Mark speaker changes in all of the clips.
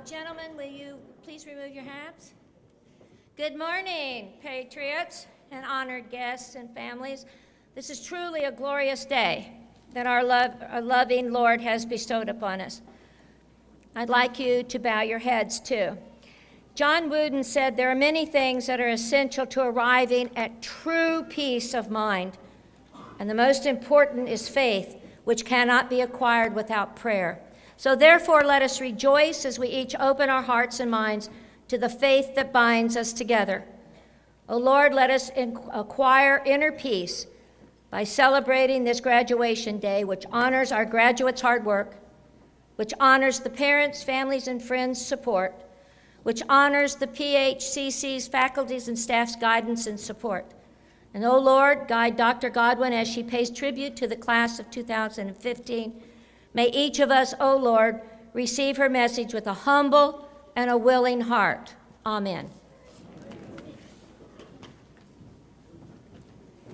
Speaker 1: Gentlemen, will you please remove your hats? Good morning, patriots and honored guests and families. This is truly a glorious day that our loving Lord has bestowed upon us. I'd like you to bow your heads too. John Wooden said there are many things that are essential to arriving at true peace of mind, and the most important is faith, which cannot be acquired without prayer. So therefore, let us rejoice as we each open our hearts and minds to the faith that binds us together. O Lord, let us acquire inner peace by celebrating this graduation day, which honors our graduates' hard work, which honors the parents, families, and friends' support, which honors the PHCC's faculties and staff's guidance and support. And O Lord, guide Dr. Godwin as she pays tribute to the class of 2015. May each of us, O Lord, receive her message with a humble and a willing heart. Amen.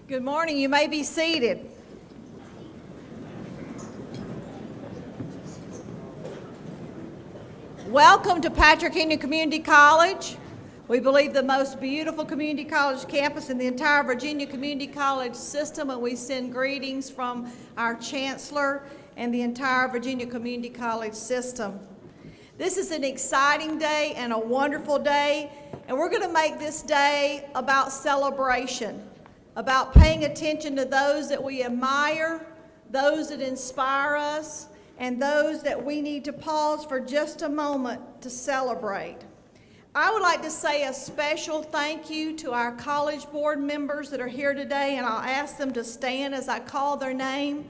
Speaker 2: Good morning. You may be seated. Welcome to Patrick Henry Community College. We believe the most beautiful community college campus in the entire Virginia Community College system, and we send greetings from our chancellor and the entire Virginia Community College system. This is an exciting day and a wonderful day, and we're going to make this day about celebration, about paying attention to those that we admire, those that inspire us, and those that we need to pause for just a moment to celebrate. I would like to say a special thank you to our college board members that are here today, and I'll ask them to stand as I call their name.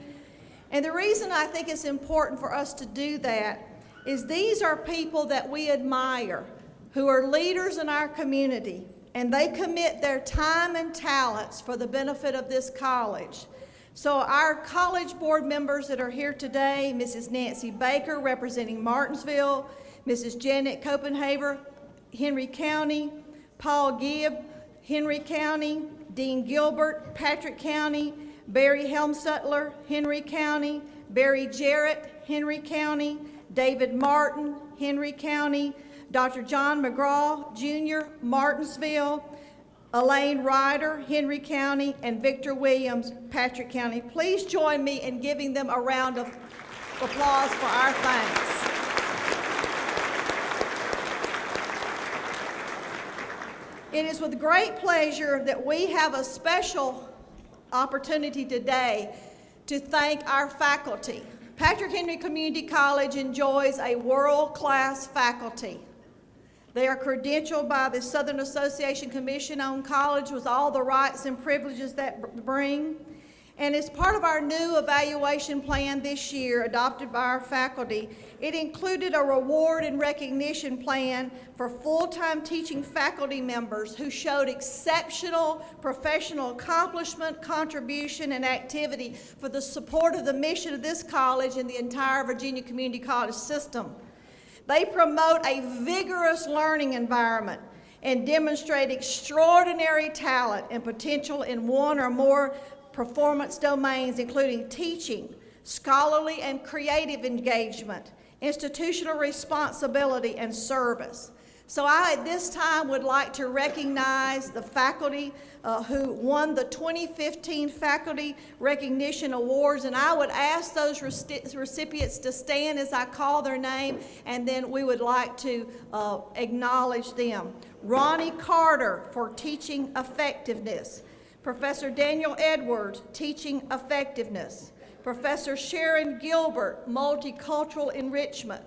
Speaker 2: And the reason I think it's important for us to do that is these are people that we admire, who are leaders in our community, and they commit their time and talents for the benefit of this college. So our college board members that are here today, Mrs. Nancy Baker representing Martinsville, Mrs. Janet Copenhaver, Henry County, Paul Gibb, Henry County, Dean Gilbert, Patrick County, Barry Helmstutler, Henry County, Barry Jarrett, Henry County, David Martin, Henry County, Dr. John McGraw Jr., Martinsville, Elaine Ryder, Henry County, and Victor Williams, Patrick County. Please join me in giving them a round of applause for our thanks. It is with great pleasure that we have a special opportunity today to thank our faculty. Patrick Henry Community College enjoys a world-class faculty. They are credentialed by the Southern Association Commission on College with all the rights and privileges that bring. And as part of our new evaluation plan this year, adopted by our faculty, it included a reward and recognition plan for full-time teaching faculty members who showed exceptional professional accomplishment, contribution, and activity for the support of the mission of this college and the entire Virginia Community College system. They promote a vigorous learning environment and demonstrate extraordinary talent and potential in one or more performance domains, including teaching, scholarly and creative engagement, institutional responsibility, and service. So I, at this time, would like to recognize the faculty who won the 2015 Faculty Recognition Awards, and I would ask those recipients to stand as I call their name, and then we would like to acknowledge them. Ronnie Carter for teaching effectiveness. Professor Daniel Edwards, teaching effectiveness. Professor Sharon Gilbert, multicultural enrichment.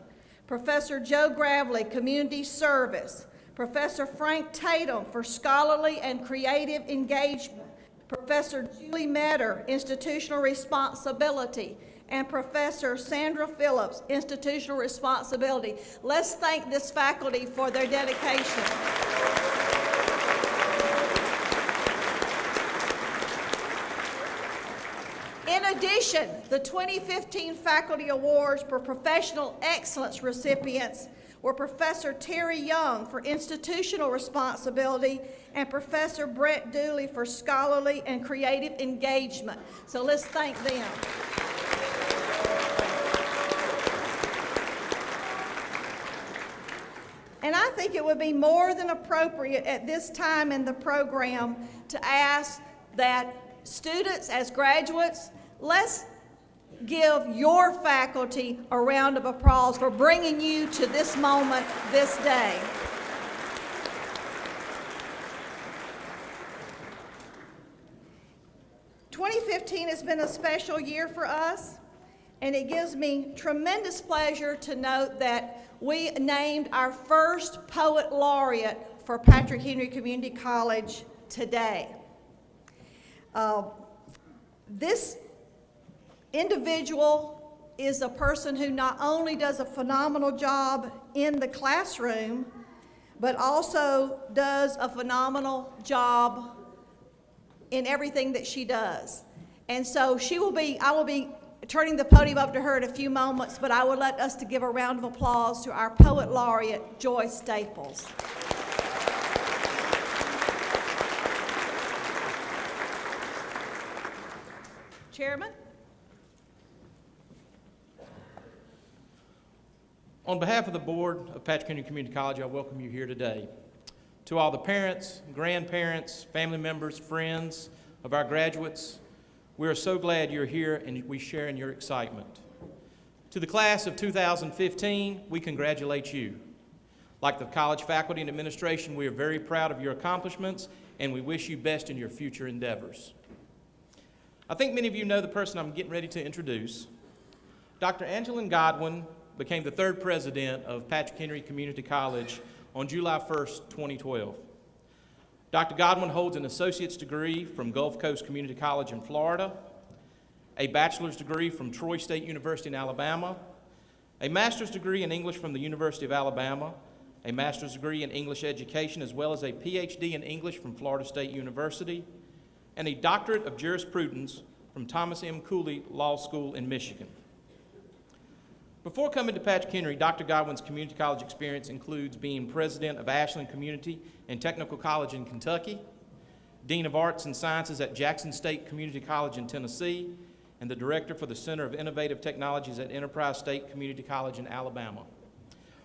Speaker 2: Professor Joe Gravely, community service. Professor Frank Tatum for scholarly and creative engagement. Professor Julie Metter, institutional responsibility. And Professor Sandra Phillips, institutional responsibility. Let's thank this faculty for their dedication. In addition, the 2015 Faculty Awards for Professional Excellence recipients were Professor Terry Young for institutional responsibility and Professor Brett Dooley for scholarly and creative engagement. So let's thank them. And I think it would be more than appropriate at this time in the program to ask that students, as graduates, let's give your faculty a round of applause for bringing you to this moment, this day. "2015 has been a special year for us, and it gives me tremendous pleasure to note that we named our first poet laureate for Patrick Henry Community College today. This individual is a person who not only does a phenomenal job in the classroom, but also does a phenomenal job in everything that she does. And so I will be turning the podium up to her in a few moments, but I would like us to give a round of applause to our poet laureate, Joyce Staples. Chairman?
Speaker 3: On behalf of the board of Patrick Henry Community College, I welcome you here today. To all the parents, grandparents, family members, friends of our graduates, we are so glad you're here and we share in your excitement. To the class of 2015, we congratulate you. Like the college faculty and administration, we are very proud of your accomplishments and we wish you best in your future endeavors. I think many of you know the person I'm getting ready to introduce. Dr. Angelyn Godwin became the third president of Patrick Henry Community College on July 1st, 2012. Dr. Godwin holds an associate's degree from Gulf Coast Community College in Florida, a bachelor's degree from Troy State University in Alabama, a master's degree in English from the University of Alabama, a master's degree in English education, as well as a PhD in English from Florida State University, and a doctorate of jurisprudence from Thomas M. Cooley Law School in Michigan. Before coming to Patrick Henry, Dr. Godwin's community college experience includes being president of Ashland Community and Technical College in Kentucky, dean of arts and sciences at Jackson State Community College in Tennessee, and the director for the Center of Innovative Technologies at Enterprise State Community College in Alabama.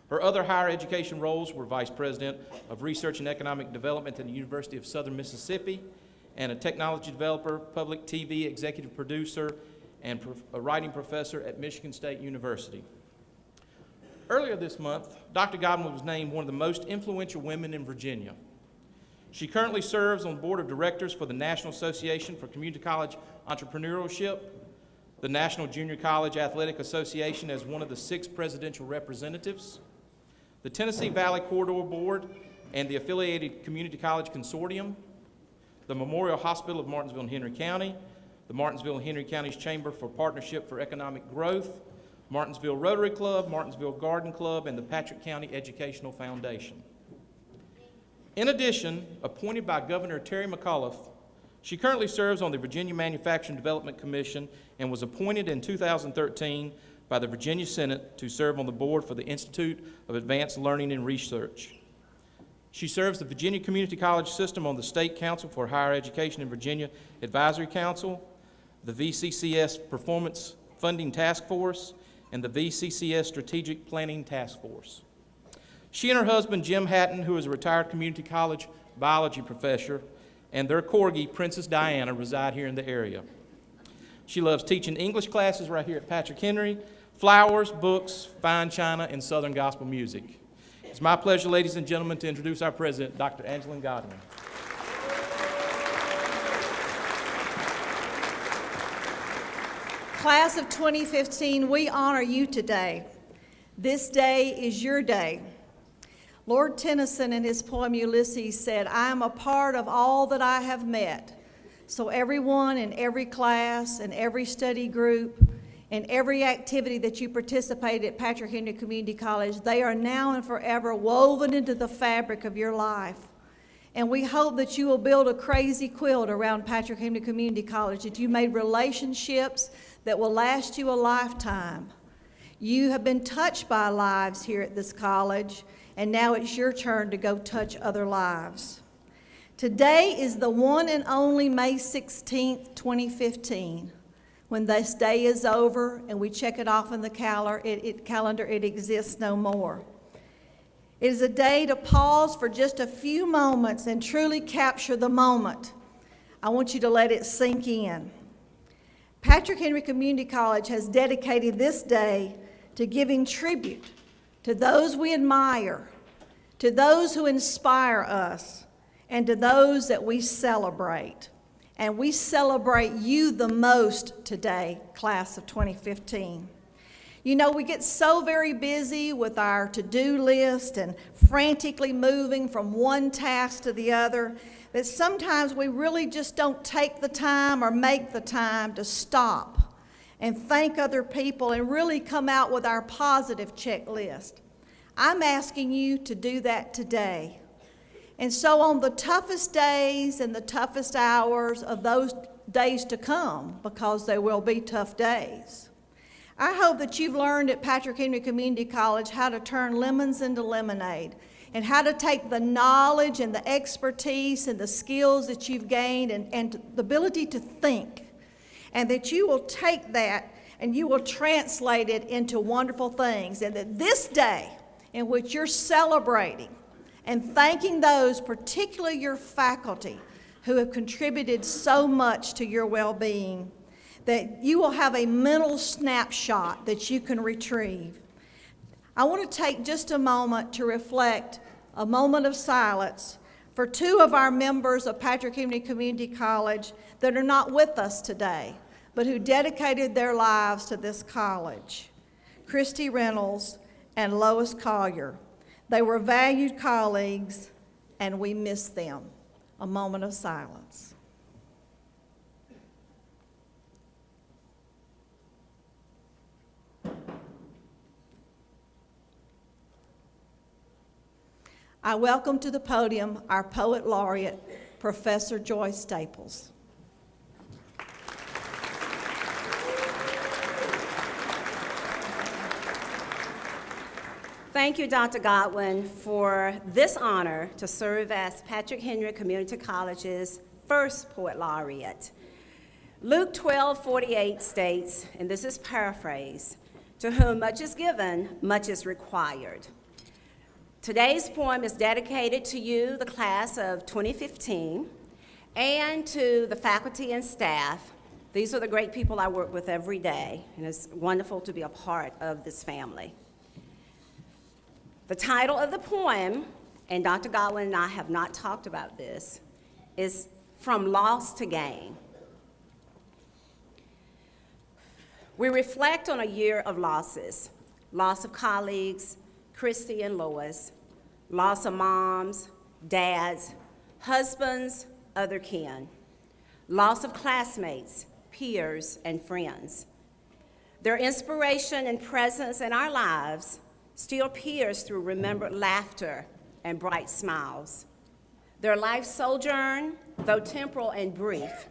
Speaker 3: Her other higher education roles were vice president of research and economic development at the University of Southern Mississippi, and a technology developer, public TV executive producer, and a writing professor at Michigan State University. Earlier this month, Dr. Godwin was named one of the most influential women in Virginia. She currently serves on the board of directors for the National Association for Community College Entrepreneurship, the National Junior College Athletic Association as one of the 6 presidential representatives, the Tennessee Valley Corridor Board and the affiliated Community College Consortium, the Memorial Hospital of Martinsville and Henry County, the Martinsville and Henry County's Chamber for Partnership for Economic Growth, Martinsville Rotary Club, Martinsville Garden Club, and the Patrick County Educational Foundation. In addition, appointed by Governor Terry McAuliffe, she currently serves on the Virginia Manufacturing Development Commission and was appointed in 2013 by the Virginia Senate to serve on the board for the Institute of Advanced Learning and Research. She serves the Virginia Community College System on the State Council for Higher Education in Virginia Advisory Council, the VCCS Performance Funding Task Force, and the VCCS Strategic Planning Task Force. She and her husband, Jim Hatton, who is a retired community college biology professor, and their corgi, Princess Diana, reside here in the area. She loves teaching English classes right here at Patrick Henry, flowers, books, fine china, and Southern gospel music. It's my pleasure, ladies and gentlemen, to introduce our president, Dr. Angelyn Godwin.
Speaker 2: Class of 2015, we honor you today. This day is your day. Lord Tennyson, in his poem Ulysses, said, "I am a part of all that I have met." So everyone in every class and every study group and every activity that you participate at Patrick Henry Community College, they are now and forever woven into the fabric of your life. And we hope that you will build a crazy quilt around Patrick Henry Community College, that you made relationships that will last you a lifetime. You have been touched by lives here at this college, and now it's your turn to go touch other lives. Today is the one and only May 16th, 2015. When this day is over and we check it off in the calendar, it exists no more. It is a day to pause for just a few moments and truly capture the moment. I want you to let it sink in. Patrick Henry Community College has dedicated this day to giving tribute to those we admire, to those who inspire us, and to those that we celebrate. And we celebrate you the most today, class of 2015. You know, we get so very busy with our to-do list and frantically moving from one task to the other that sometimes we really just don't take the time or make the time to stop and thank other people and really come out with our positive checklist. I'm asking you to do that today. And so on the toughest days and the toughest hours of those days to come, because there will be tough days, I hope that you've learned at Patrick Henry Community College how to turn lemons into lemonade and how to take the knowledge and the expertise and the skills that you've gained and the ability to think, and that you will take that and you will translate it into wonderful things, and that this day in which you're celebrating and thanking those, particularly your faculty, who have contributed so much to your well-being, that you will have a mental snapshot that you can retrieve. I want to take just a moment to reflect, a moment of silence, for two of our members of Patrick Henry Community College that are not with us today, but who dedicated their lives to this college, Christy Reynolds and Lois Collier. They were valued colleagues, and we miss them. A moment of silence. I welcome to the podium our Poet Laureate, Professor Joyce Staples.
Speaker 4: Thank you, Dr. Godwin, for this honor to serve as Patrick Henry Community College's first Poet Laureate. Luke 12:48 states, and this is paraphrased, "To whom much is given, much is required." Today's poem is dedicated to you, the class of 2015, and to the faculty and staff. These are the great people I work with every day, and it's wonderful to be a part of this family. The title of the poem, and Dr. Godwin and I have not talked about this, is From Loss to Gain. We reflect on a year of losses: loss of colleagues, Christy and Lois, loss of moms, dads, husbands, other kin, loss of classmates, peers, and friends. Their inspiration and presence in our lives still peers through remembered laughter and bright smiles. Their life sojourn, though temporal and brief,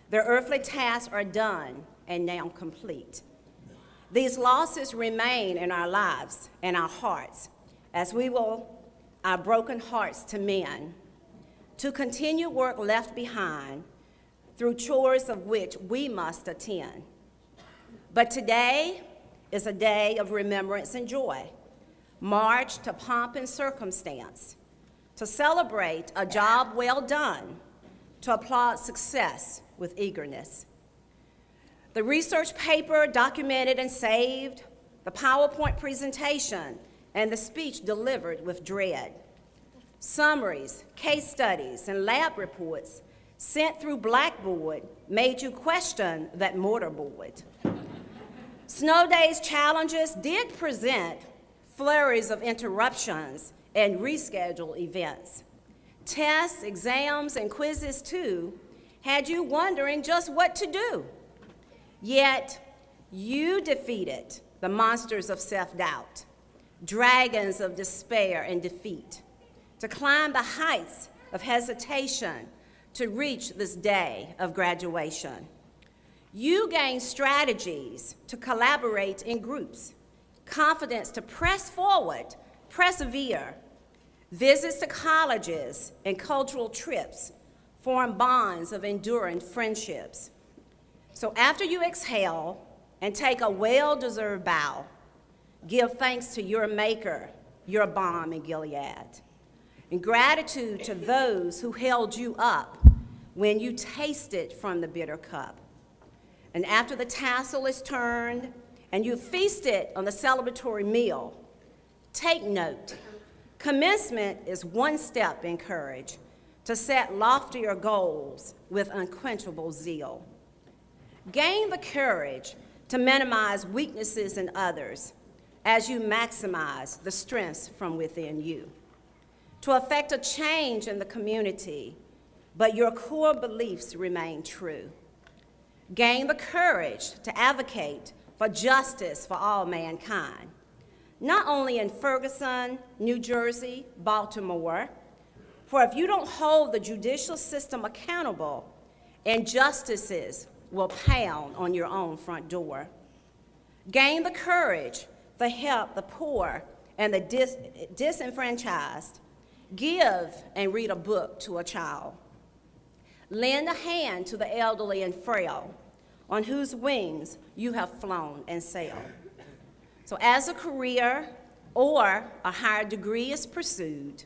Speaker 4: their earthly tasks are done and now complete. These losses remain in our lives and our hearts, as we will our broken hearts to mend, to continue work left behind through chores of which we must attend. But today is a day of remembrance and joy, march to pomp and circumstance, to celebrate a job well done, to applaud success with eagerness. The research paper documented and saved, the PowerPoint presentation, and the speech delivered with dread. Summaries, case studies, and lab reports sent through Blackboard made you question that mortarboard. Snow days challenges did present flurries of interruptions and rescheduled events. Tests, exams, and quizzes, too, had you wondering just what to do. Yet, you defeated the monsters of self-doubt, dragons of despair and defeat, to climb the heights of hesitation to reach this day of graduation. You gained strategies to collaborate in groups, confidence to press forward, persevere. Visits to colleges and cultural trips form bonds of enduring friendships. So after you exhale and take a well-deserved bow, give thanks to your Maker your balm in Gilead. In gratitude to those who held you up when you tasted from the bitter cup. And after the tassel is turned and you feasted on the celebratory meal, take note. Commencement is one step in courage to set loftier goals with unquenchable zeal. Gain the courage to minimize weaknesses in others as you maximize the strengths from within you. To effect a change in the community, but your core beliefs remain true. Gain the courage to advocate for justice for all mankind, not only in Ferguson, New Jersey, Baltimore, for if you don't hold the judicial system accountable, injustices will pound on your own front door. Gain the courage to help the poor and the disenfranchised. Give and read a book to a child. Lend a hand to the elderly and frail, on whose wings you have flown and sailed. So as a career or a higher degree is pursued,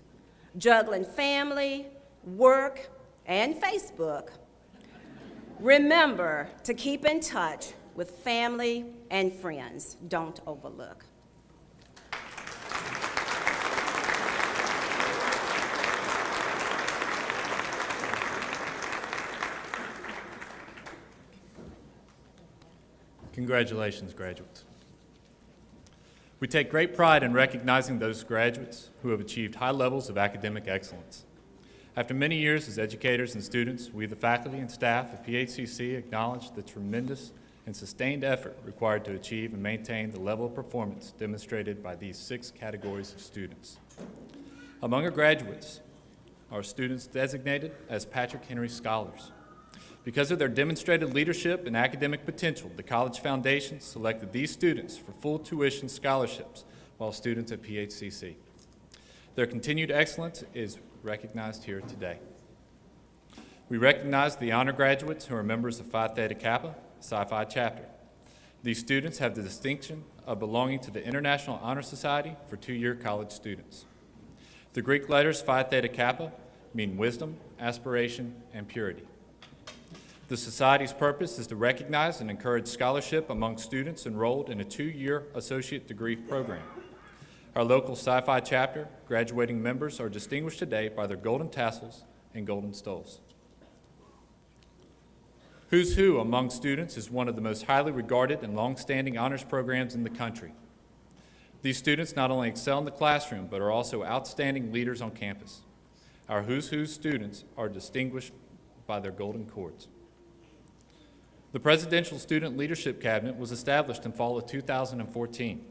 Speaker 4: juggling family, work, and Facebook, remember to keep in touch with family and friends. Don't overlook.
Speaker 5: Congratulations, graduates. We take great pride in recognizing those graduates who have achieved high levels of academic excellence. After many years as educators and students, we, the faculty and staff of PHCC, acknowledge the tremendous and sustained effort required to achieve and maintain the level of performance demonstrated by these 6 categories of students. Among our graduates are students designated as Patrick Henry Scholars. Because of their demonstrated leadership and academic potential, the College Foundation selected these students for full tuition scholarships while students at PHCC. Their continued excellence is recognized here today. We recognize the honor graduates who are members of Phi Theta Kappa, Psi Phi chapter. These students have the distinction of belonging to the International Honor Society for 2-year college students. The Greek letters Phi Theta Kappa mean wisdom, aspiration, and purity. The Society's purpose is to recognize and encourage scholarship among students enrolled in a 2-year associate degree program. Our local Psi Phi chapter graduating members are distinguished today by their golden tassels and golden stoles. Who's Who among students is one of the most highly regarded and long-standing honors programs in the country. These students not only excel in the classroom, but are also outstanding leaders on campus. Our Who's Who students are distinguished by their golden cords. The Presidential Student Leadership Cabinet was established in fall of 2014.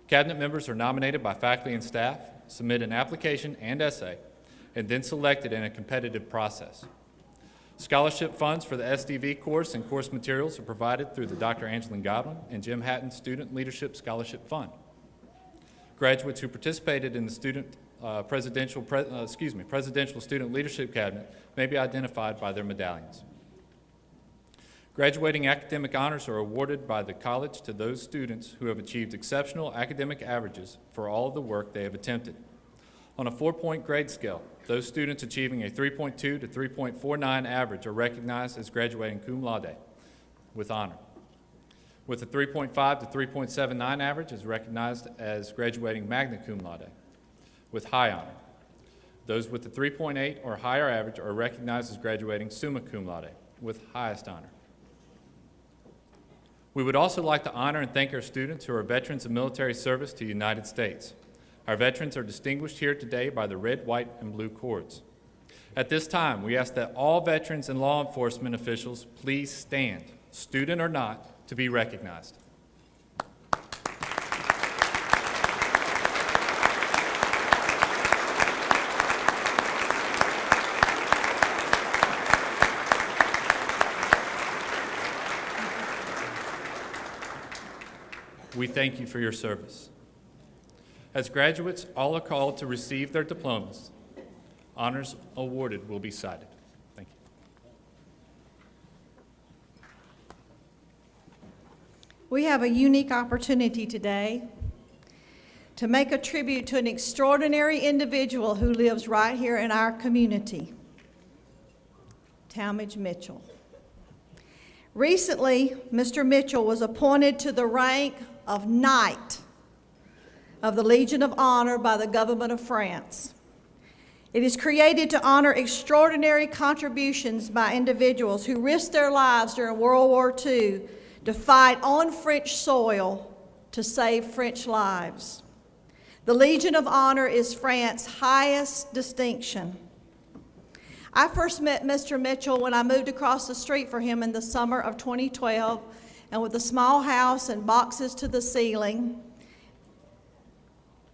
Speaker 5: Cabinet members are nominated by faculty and staff, submit an application and essay, and then selected in a competitive process. Scholarship funds for the SDV course and course materials are provided through the Dr. Angeline Godwin and Jim Hatton Student Leadership Scholarship Fund. Graduates who participated in the Presidential Student Leadership Cabinet may be identified by their medallions. Graduating academic honors are awarded by the college to those students who have achieved exceptional academic averages for all of the work they have attempted. On a 4-point grade scale, those students achieving a 3.2 to 3.49 average are recognized as graduating cum laude with honor. With a 3.5 to 3.79 average is recognized as graduating magna cum laude with high honor. Those with the 3.8 or higher average are recognized as graduating summa cum laude with highest honor. We would also like to honor and thank our students who are veterans of military service to the United States. Our veterans are distinguished here today by the red, white, and blue cords. At this time, we ask that all veterans and law enforcement officials please stand, student or not, to be recognized. We thank you for your service. As graduates, all are called to receive their diplomas. Honors awarded will be cited. Thank you.
Speaker 2: We have a unique opportunity today to make a tribute to an extraordinary individual who lives right here in our community, Talmadge Mitchell. Recently, Mr. Mitchell was appointed to the rank of Knight of the Legion of Honor by the government of France. It is created to honor extraordinary contributions by individuals who risked their lives during World War II to fight on French soil to save French lives. The Legion of Honor is France's highest distinction. I first met Mr. Mitchell when I moved across the street for him in the summer of 2012, and with a small house and boxes to the ceiling,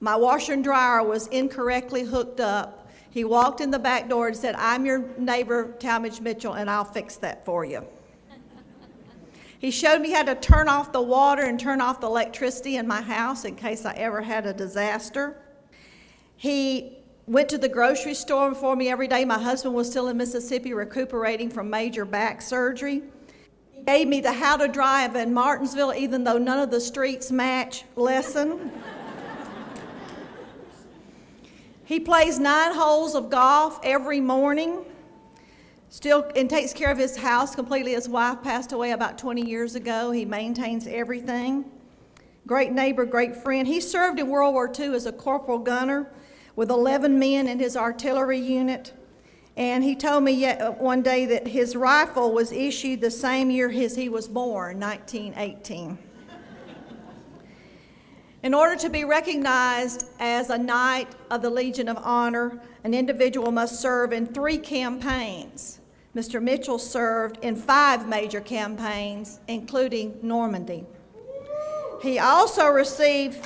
Speaker 2: my washer and dryer was incorrectly hooked up. He walked in the back door and said, "I'm your neighbor, Talmadge Mitchell, and I'll fix that for you." He showed me how to turn off the water and turn off the electricity in my house in case I ever had a disaster. He went to the grocery store for me every day. My husband was still in Mississippi recuperating from major back surgery. He gave me the how to drive in Martinsville, even though none of the streets match, lesson. He plays 9 holes of golf every morning, and takes care of his house completely. His wife passed away about 20 years ago. He maintains everything. Great neighbor, great friend. He served in World War II as a corporal gunner with 11 men in his artillery unit. And he told me one day that his rifle was issued the same year as he was born, 1918. In order to be recognized as a Knight of the Legion of Honor, an individual must serve in 3 campaigns. Mr. Mitchell served in 5 major campaigns, including Normandy. He also received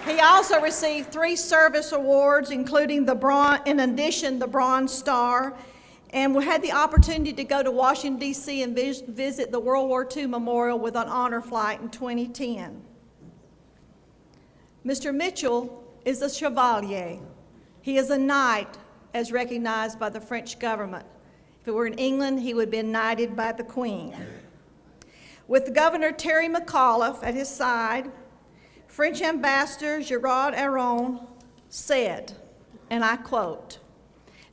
Speaker 2: He also received 3 service awards, including the Bronze Star, and we had the opportunity to go to Washington, D.C. and visit the World War II Memorial with an honor flight in 2010. Mr. Mitchell is a Chevalier. He is a Knight as recognized by the French government. If it were in England, he would have been knighted by the Queen. With Governor Terry McAuliffe at his side, French Ambassador Gerard Aron said, and I quote,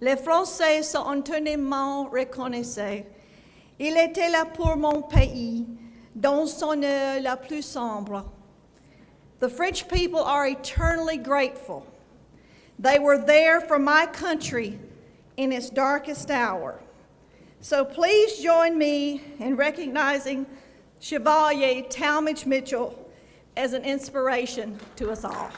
Speaker 2: "Les Français sont éternellement reconnaissants. Il était là pour mon pays, dans son heure la plus sombre." The French people are eternally grateful. They were there for my country in its darkest hour. So please join me in recognizing Chevalier Talmadge Mitchell as an inspiration to us all.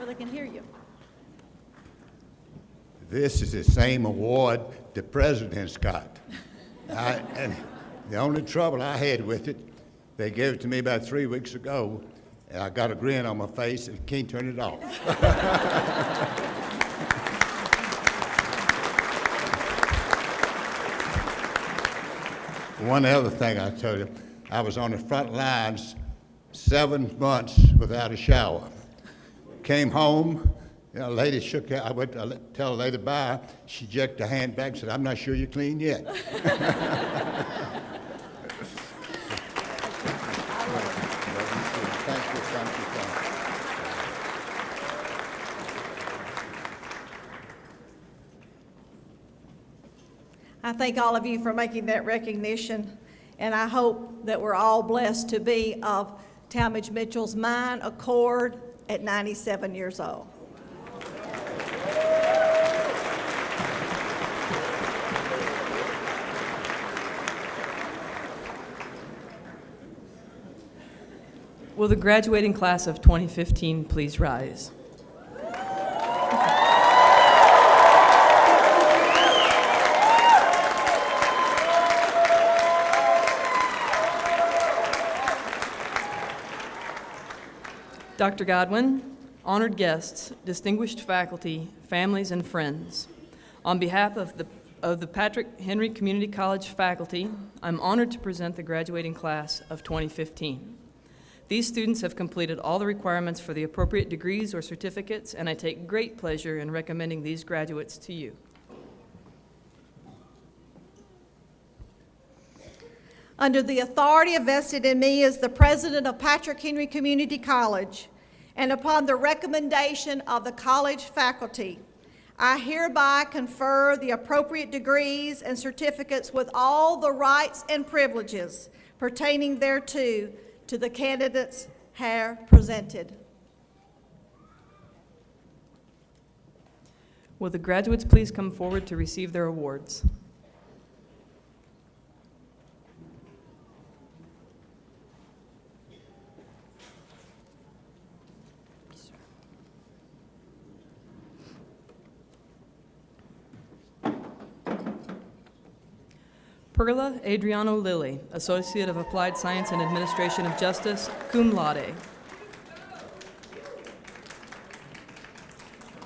Speaker 2: They can hear you.
Speaker 6: This is the same award the president's got. And the only trouble I had with it, they gave it to me about 3 weeks ago, and I got a grin on my face and can't turn it off. One other thing I'll tell you, I was on the front lines 7 months without a shower. Came home, You know, a lady shook out. I went to tell a lady bye. She jerked her hand back and said, "I'm not sure you're clean yet." Thank you.
Speaker 2: I thank all of you for making that recognition, and I hope that we're all blessed to be of Talmadge Mitchell's mind accord at 97 years old.
Speaker 7: Will the graduating class of 2015 please rise? Dr. Godwin, honored guests, distinguished faculty, families, and friends, on behalf of the Patrick Henry Community College faculty, I'm honored to present the graduating class of 2015. These students have completed all the requirements for the appropriate degrees or certificates, and I take great pleasure in recommending these graduates to you.
Speaker 2: Under the authority vested in me as the president of Patrick Henry Community College, and upon the recommendation of the college faculty, I hereby confer the appropriate degrees and certificates with all the rights and privileges pertaining thereto to the candidates here presented.
Speaker 7: Will the graduates please come forward to receive their awards? Perla Adriano Lilly, Associate of Applied Science and Administration of Justice, cum laude.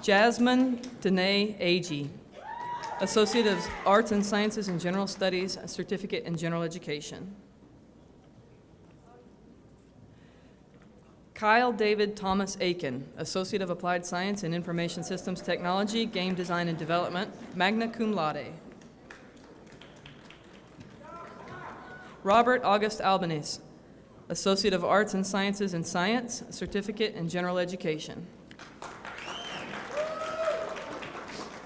Speaker 7: Jasmine Danae Agee, Associate of Arts and Sciences and General Studies, Certificate in General Education. Kyle David Thomas Aiken, Associate of Applied Science and Information Systems Technology, Game Design and Development, magna cum laude. Robert August Albanese, Associate of Arts and Sciences in Science, Certificate in General Education.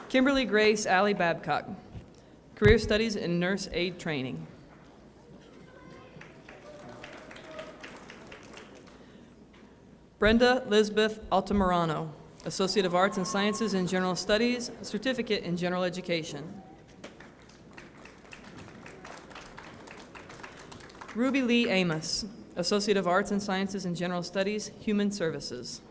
Speaker 7: Kimberly Grace Alley Babcock, Career Studies in Nurse Aid Training. Brenda Lisbeth Altamirano, Associate of Arts and Sciences in General Studies, Certificate in General Education. Ruby Lee Amos, Associate of Arts and Sciences in General Studies, Human Services.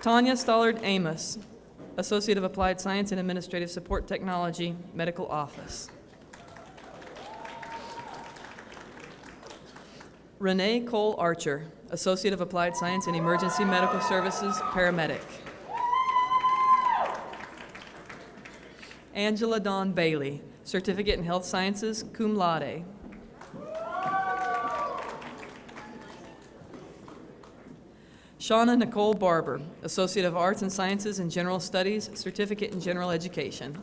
Speaker 7: Tanya Stollard Amos, Associate of Applied Science and Administrative Support Technology, Medical Office. Renee Cole Archer, Associate of Applied Science and Emergency Medical Services, Paramedic. Angela Dawn Bailey, Certificate in Health Sciences, cum laude. Shauna Nicole Barber, Associate of Arts and Sciences in General Studies, Certificate in General Education.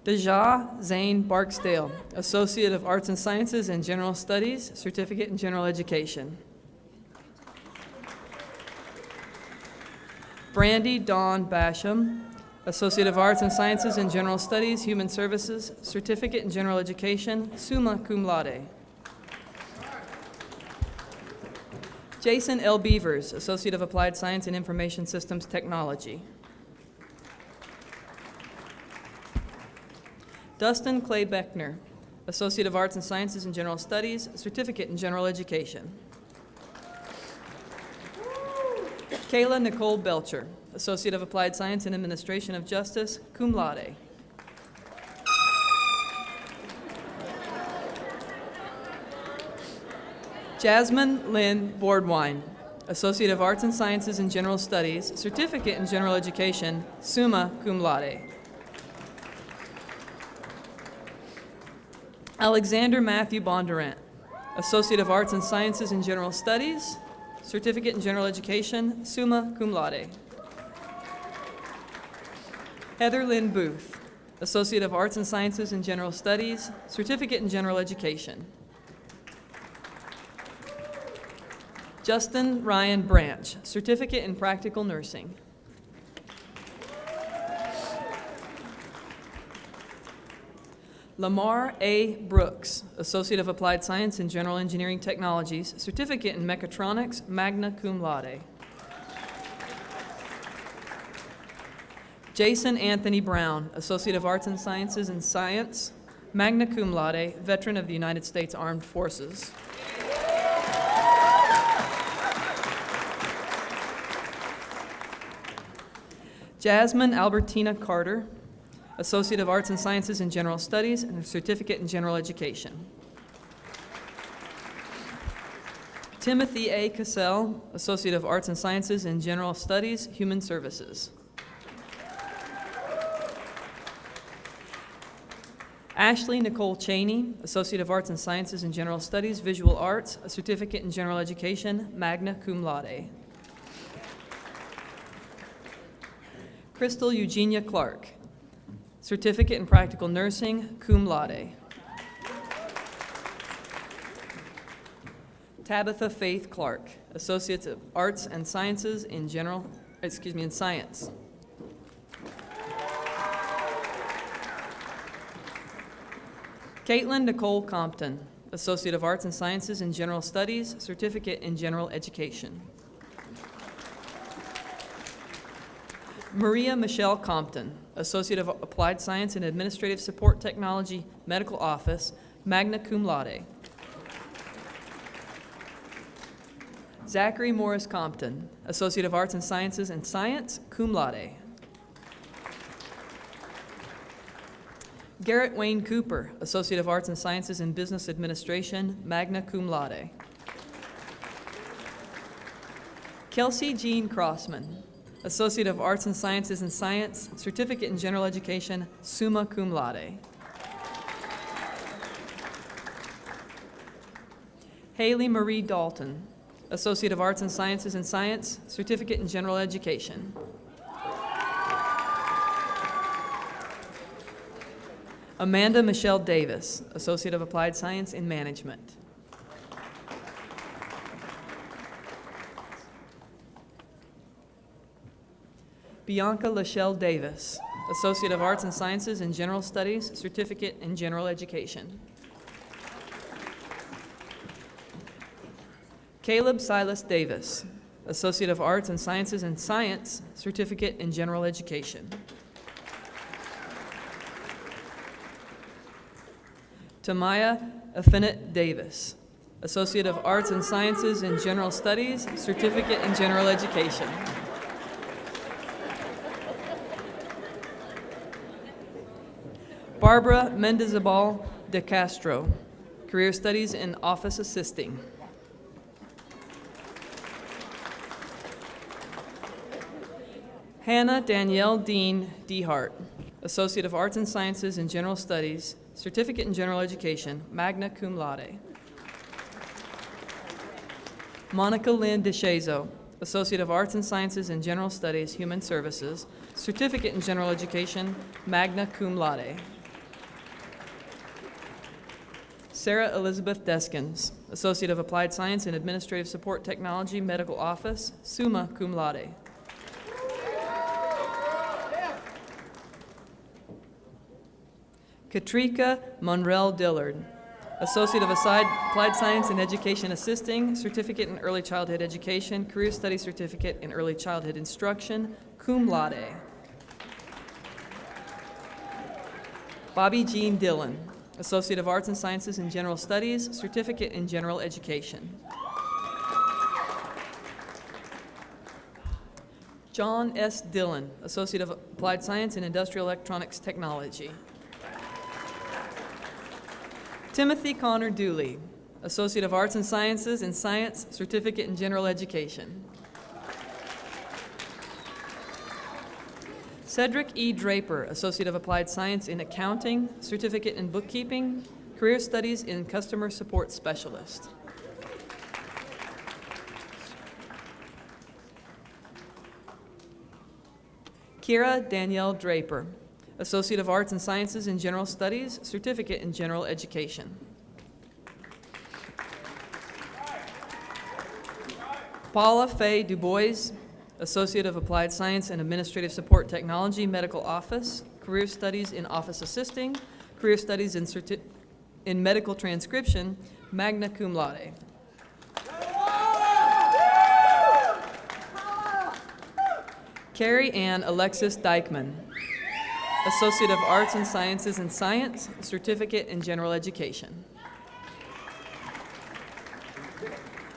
Speaker 7: Deja Zane Barksdale, Associate of Arts and Sciences in General Studies, Certificate in General Education. Brandy Dawn Basham, Associate of Arts and Sciences in General Studies, Human Services, Certificate in General Education, summa cum laude. Jason L. Beavers, Associate of Applied Science and Information Systems Technology. Dustin Clay Beckner, Associate of Arts and Sciences in General Studies, Certificate in General Education. Kayla Nicole Belcher, Associate of Applied Science and Administration of Justice, cum laude. Jasmine Lynn Boardwine, Associate of Arts and Sciences in General Studies, Certificate in General Education, summa cum laude. Alexander Matthew Bondurant, Associate of Arts and Sciences in General Studies, Certificate in General Education, summa cum laude. Heather Lynn Booth, Associate of Arts and Sciences in General Studies, Certificate in General Education. Justin Ryan Branch, Certificate in Practical Nursing. Lamar A. Brooks, Associate of Applied Science in General Engineering Technologies, Certificate in Mechatronics, magna cum laude. Jason Anthony Brown, Associate of Arts and Sciences in Science, magna cum laude, veteran of the United States Armed Forces. Jasmine Albertina Carter, Associate of Arts and Sciences in General Studies and a Certificate in General Education. Timothy A. Cassell, Associate of Arts and Sciences in General Studies, Human Services. Ashley Nicole Cheney, Associate of Arts and Sciences in General Studies, Visual Arts, a Certificate in General Education, magna cum laude. Crystal Eugenia Clark, Certificate in Practical Nursing, cum laude. Tabitha Faith Clark, Associate of Arts and Sciences in in Science. Caitlin Nicole Compton, Associate of Arts and Sciences in General Studies, Certificate in General Education. Maria Michelle Compton, Associate of Applied Science in Administrative Support Technology, Medical Office, magna cum laude. Zachary Morris Compton, Associate of Arts and Sciences in Science, cum laude. Garrett Wayne Cooper, Associate of Arts and Sciences in Business Administration, magna cum laude. Kelsey Jean Crossman, Associate of Arts and Sciences in Science, Certificate in General Education, summa cum laude. Haley Marie Dalton, Associate of Arts and Sciences in Science, Certificate in General Education. Amanda Michelle Davis, Associate of Applied Science in Management. Bianca Lachelle Davis, Associate of Arts and Sciences in General Studies, Certificate in General Education. Caleb Silas Davis, Associate of Arts and Sciences in Science, Certificate in General Education. Tamaya Affinit Davis, Associate of Arts and Sciences in General Studies, Certificate in General Education. Barbara Mendizabal de Castro, Career Studies in Office Assisting. Hannah Danielle Dean Dehart, Associate of Arts and Sciences in General Studies, Certificate in General Education, magna cum laude. Monica Lynn DeShazo, Associate of Arts and Sciences in General Studies, Human Services, Certificate in General Education, magna cum laude. Sarah Elizabeth Deskins, Associate of Applied Science in Administrative Support Technology, Medical Office, summa cum laude. Katrika Monrell Dillard, Associate of Applied Science in Education Assisting, Certificate in Early Childhood Education, Career Study Certificate in Early Childhood Instruction, cum laude. Bobby Jean Dillon, Associate of Arts and Sciences in General Studies, Certificate in General Education. John S. Dillon, Associate of Applied Science in Industrial Electronics Technology. Timothy Connor Dooley, Associate of Arts and Sciences in Science, Certificate in General Education. Cedric E. Draper, Associate of Applied Science in Accounting, Certificate in Bookkeeping, Career Studies in Customer Support Specialist. Kira Danielle Draper, Associate of Arts and Sciences in General Studies, Certificate in General Education. Paula Faye DuBois, Associate of Applied Science and Administrative Support Technology, Medical Office, Career Studies in Office Assisting, Career Studies in Medical Transcription, magna cum laude. Carrie Ann Alexis Dykeman, Associate of Arts and Sciences in Science, Certificate in General Education.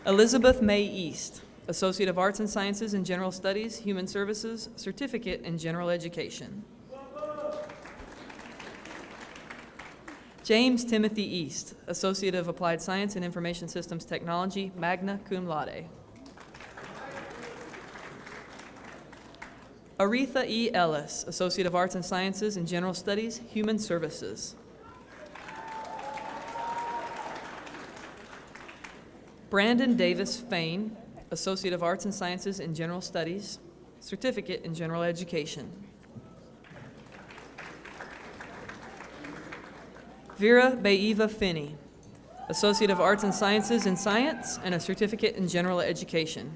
Speaker 7: Elizabeth May East, Associate of Arts and Sciences in General Studies, Human Services, Certificate in General Education. James Timothy East, Associate of Applied Science and Information Systems Technology, magna cum laude. Aretha E. Ellis, Associate of Arts and Sciences in General Studies, Human Services. Brandon Davis Fain, Associate of Arts and Sciences in General Studies, Certificate in General Education. Vera Baiva Finney, Associate of Arts and Sciences in Science and a Certificate in General Education.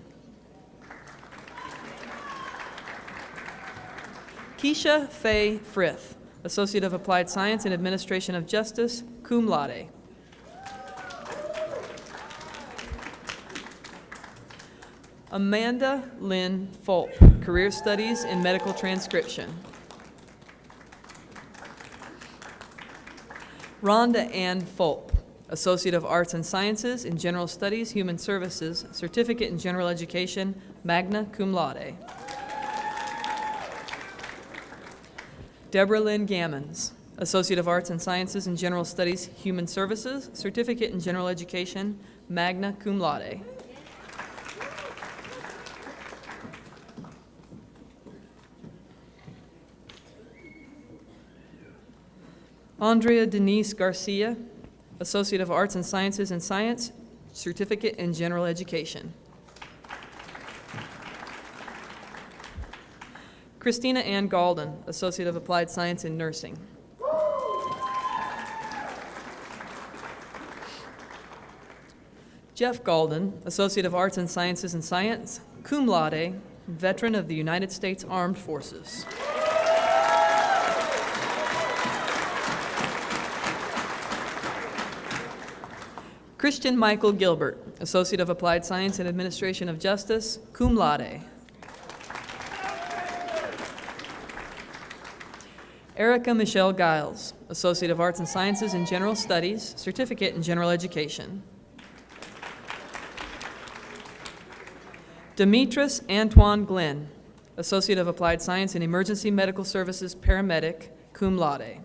Speaker 7: Keisha Faye Frith, Associate of Applied Science and Administration of Justice, cum laude. Amanda Lynn Fulp, Career Studies in Medical Transcription. Rhonda Ann Fulp, Associate of Arts and Sciences in General Studies, Human Services, Certificate in General Education, magna cum laude. Deborah Lynn Gammons, Associate of Arts and Sciences in General Studies, Human Services, Certificate in General Education, magna cum laude. Andrea Denise Garcia, Associate of Arts and Sciences in Science, Certificate in General Education. Christina Ann Galden, Associate of Applied Science in Nursing. Jeff Galden, Associate of Arts and Sciences in Science, cum laude, veteran of the United States Armed Forces. Christian Michael Gilbert, Associate of Applied Science and Administration of Justice, cum laude. Erica Michelle Giles, Associate of Arts and Sciences in General Studies, Certificate in General Education. Demetris Antoine Glenn, Associate of Applied Science in Emergency Medical Services, Paramedic, cum laude.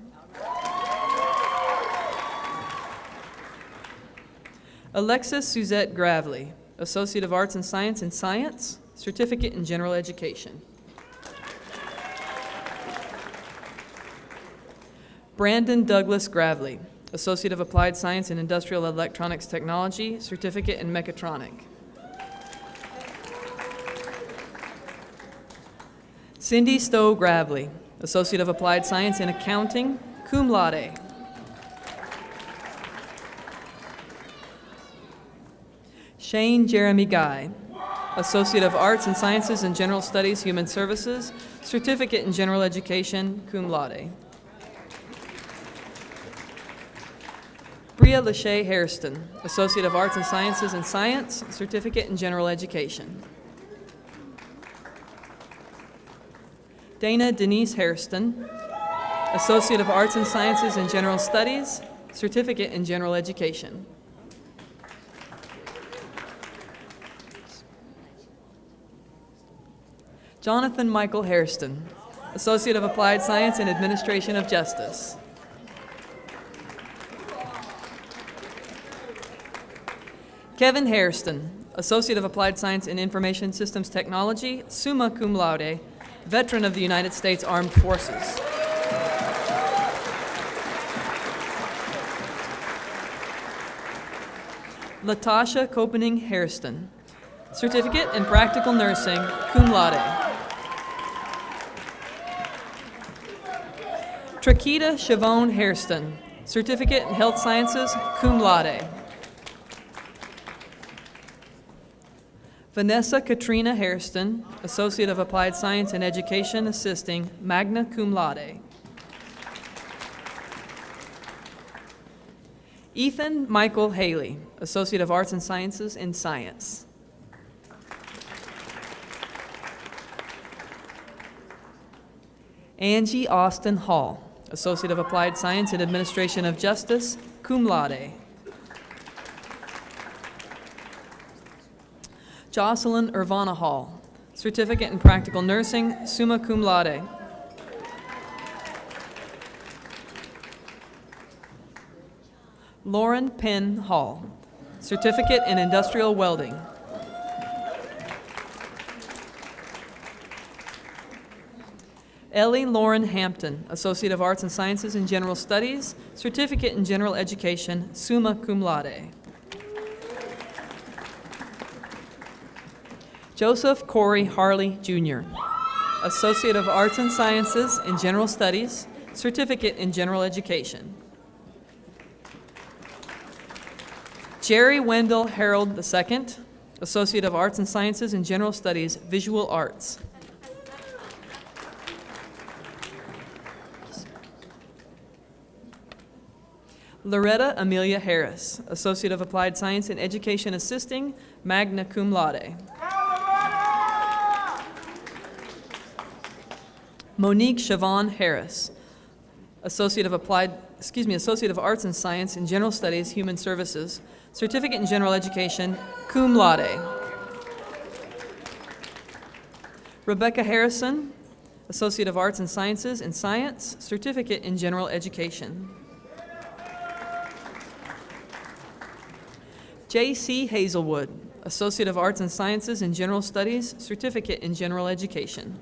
Speaker 7: Alexis Suzette Gravely, Associate of Arts and Science in Science, Certificate in General Education. Brandon Douglas Gravely, Associate of Applied Science in Industrial Electronics Technology, Certificate in Mechatronic. Cindy Stowe Gravely, Associate of Applied Science in Accounting, cum laude. Shane Jeremy Guy, Associate of Arts and Sciences in General Studies, Human Services, Certificate in General Education, cum laude. Bria Lachey Hairston, Associate of Arts and Sciences in Science, Certificate in General Education. Dana Denise Hairston, Associate of Arts and Sciences in General Studies, Certificate in General Education. Jonathan Michael Hairston, Associate of Applied Science in Administration of Justice. Kevin Hairston, Associate of Applied Science in Information Systems Technology, summa cum laude, veteran of the United States Armed Forces. Latasha Copening Hairston, Certificate in Practical Nursing, cum laude. Trakita Siobhan Hairston, Certificate in Health Sciences, cum laude. Vanessa Katrina Hairston, Associate of Applied Science in Education Assisting, magna cum laude. Ethan Michael Haley, Associate of Arts and Sciences in Science. Angie Austin Hall, Associate of Applied Science in Administration of Justice, cum laude. Jocelyn Irvana Hall, Certificate in Practical Nursing, summa cum laude. Lauren Penn Hall, Certificate in Industrial Welding. Ellie Lauren Hampton, Associate of Arts and Sciences in General Studies, Certificate in General Education, summa cum laude. Joseph Corey Harley, Jr., Associate of Arts and Sciences in General Studies, Certificate in General Education. Jerry Wendell Harold II, Associate of Arts and Sciences in General Studies, Visual Arts. Loretta Amelia Harris, Associate of Applied Science in Education Assisting, magna cum laude. Monique Siobhan Harris, Associate of Arts and Science in General Studies, Human Services, Certificate in General Education, cum laude. Rebecca Harrison, Associate of Arts and Sciences in Science, Certificate in General Education. J.C. Hazelwood, Associate of Arts and Sciences in General Studies, Certificate in General Education.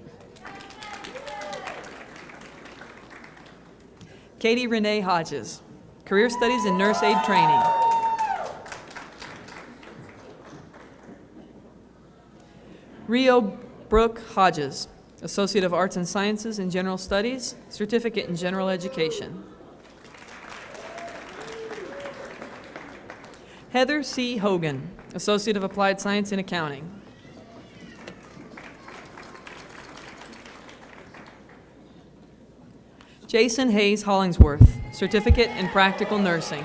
Speaker 7: Katie Renee Hodges, Career Studies in Nurse Aid Training. Rio Brooke Hodges, Associate of Arts and Sciences in General Studies, Certificate in General Education. Heather C. Hogan, Associate of Applied Science in Accounting. Jason Hayes Hollingsworth, Certificate in Practical Nursing.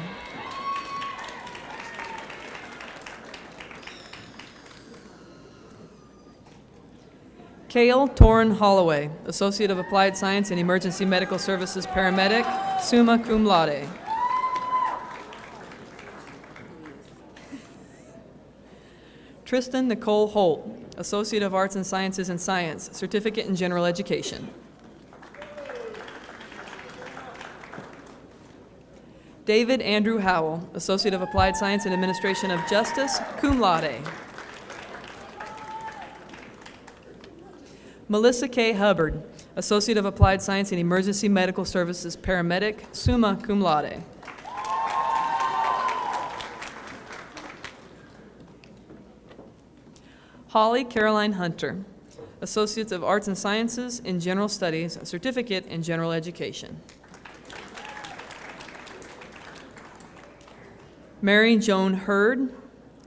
Speaker 7: Cale Torrin Holloway, Associate of Applied Science in Emergency Medical Services Paramedic, summa cum laude. Tristan Nicole Holt, Associate of Arts and Sciences in Science, Certificate in General Education. David Andrew Howell, Associate of Applied Science in Administration of Justice, cum laude. Melissa K. Hubbard, Associate of Applied Science in Emergency Medical Services Paramedic, summa cum laude. Holly Caroline Hunter, Associate of Arts and Sciences in General Studies, Certificate in General Education. Mary Joan Hurd,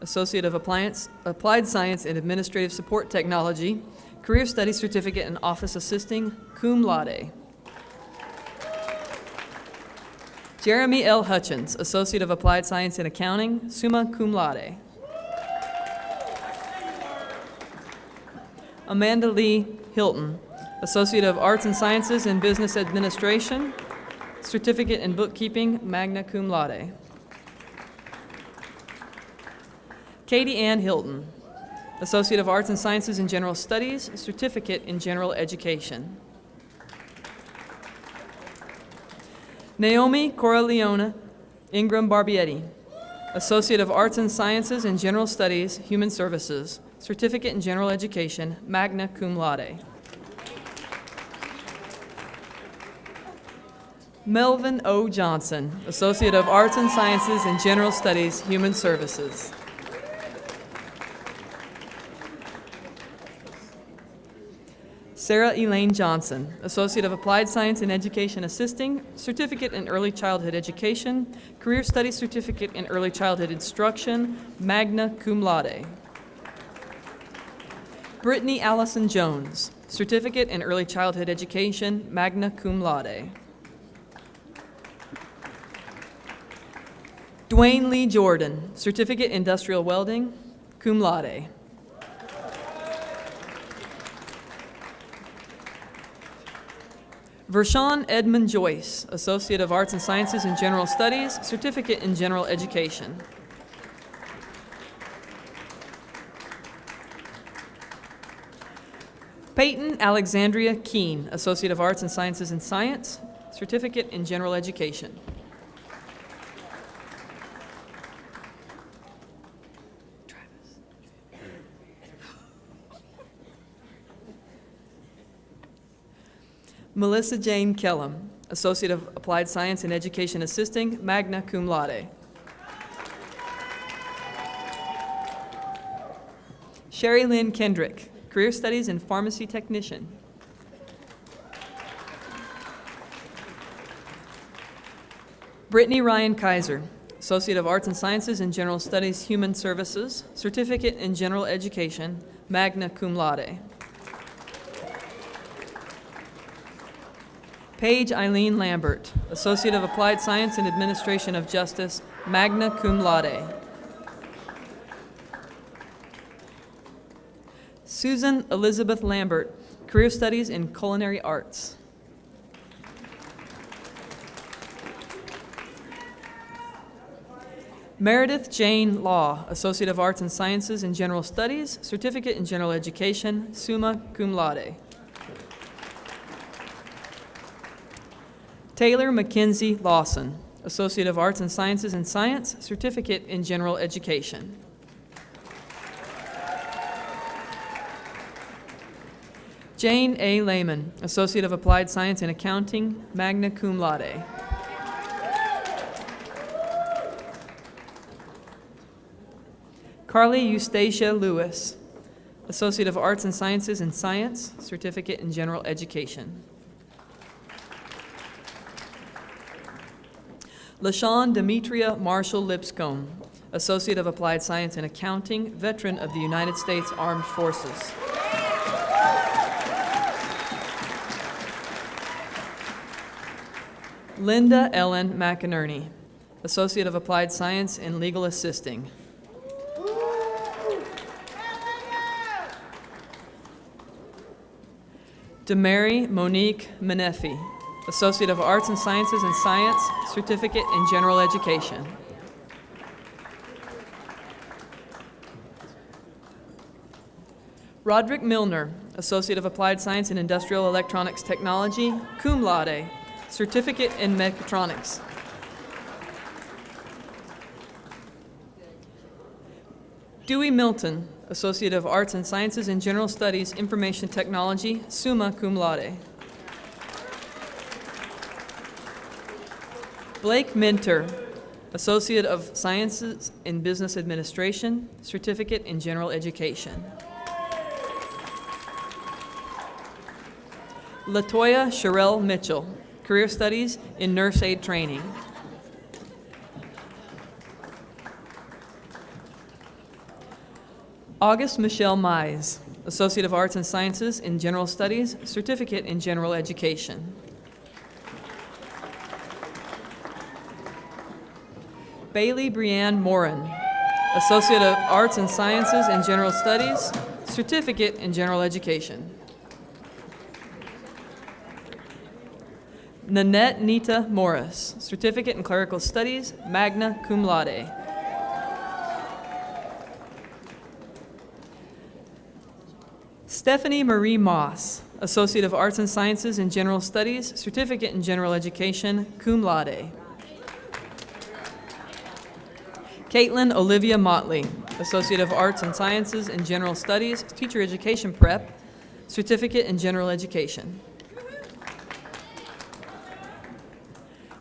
Speaker 7: Associate of Applied Science in Administrative Support Technology, Career Studies Certificate in Office Assisting, cum laude. Jeremy L. Hutchins, Associate of Applied Science in Accounting, summa cum laude. Amanda Lee Hilton, Associate of Arts and Sciences in Business Administration, Certificate in Bookkeeping, magna cum laude. Katie Ann Hilton, Associate of Arts and Sciences in General Studies, Certificate in General Education. Naomi Corleone Ingram Barbietti, Associate of Arts and Sciences in General Studies, Human Services, Certificate in General Education, magna cum laude. Melvin O. Johnson, Associate of Arts and Sciences in General Studies, Human Services. Sarah Elaine Johnson, Associate of Applied Science in Education Assisting, Certificate in Early Childhood Education, Career Studies Certificate in Early Childhood Instruction, magna cum laude. Brittany Allison Jones, Certificate in Early Childhood Education, magna cum laude. Dwayne Lee Jordan, Certificate Industrial Welding, cum laude. Vershawn Edmund Joyce, Associate of Arts and Sciences in General Studies, Certificate in General Education. Peyton Alexandria Keene, Associate of Arts and Sciences in Science, Certificate in General Education. Melissa Jane Kellum, Associate of Applied Science in Education Assisting, magna cum laude. Sherry Lynn Kendrick, Career Studies in Pharmacy Technician. Brittany Ryan Kaiser, Associate of Arts and Sciences in General Studies Human Services, Certificate in General Education, magna cum laude. Paige Eileen Lambert, Associate of Applied Science in Administration of Justice, magna cum laude. Susan Elizabeth Lambert, Career Studies in Culinary Arts. Meredith Jane Law, Associate of Arts and Sciences in General Studies, Certificate in General Education, summa cum laude. Taylor Mackenzie Lawson, Associate of Arts and Sciences in Science, Certificate in General Education. Jane A. Lehman, Associate of Applied Science in Accounting, magna cum laude. Carly Eustacia Lewis, Associate of Arts and Sciences in Science, Certificate in General Education. LaShawn Demetria Marshall Lipscomb, Associate of Applied Science in Accounting, veteran of the United States Armed Forces. Linda Ellen McInerney, Associate of Applied Science in Legal Assisting. Demary Monique Menefee, Associate of Arts and Sciences in Science, Certificate in General Education. Roderick Milner, Associate of Applied Science in Industrial Electronics Technology, cum laude, Certificate in Mechatronics. Dewey Milton, Associate of Arts and Sciences in General Studies, Information Technology, summa cum laude. Blake Minter, Associate of Sciences in Business Administration, Certificate in General Education. Latoya Sherelle Mitchell, Career Studies in Nurse Aid Training. August Michelle Mize, Associate of Arts and Sciences in General Studies, Certificate in General Education. Bailey Brianne Morin, Associate of Arts and Sciences in General Studies, Certificate in General Education. Nanette Nita Morris, Certificate in Clerical Studies, magna cum laude. Stephanie Marie Moss, Associate of Arts and Sciences in General Studies, Certificate in General Education, cum laude. Caitlin Olivia Motley, Associate of Arts and Sciences in General Studies, Teacher Education Prep, Certificate in General Education.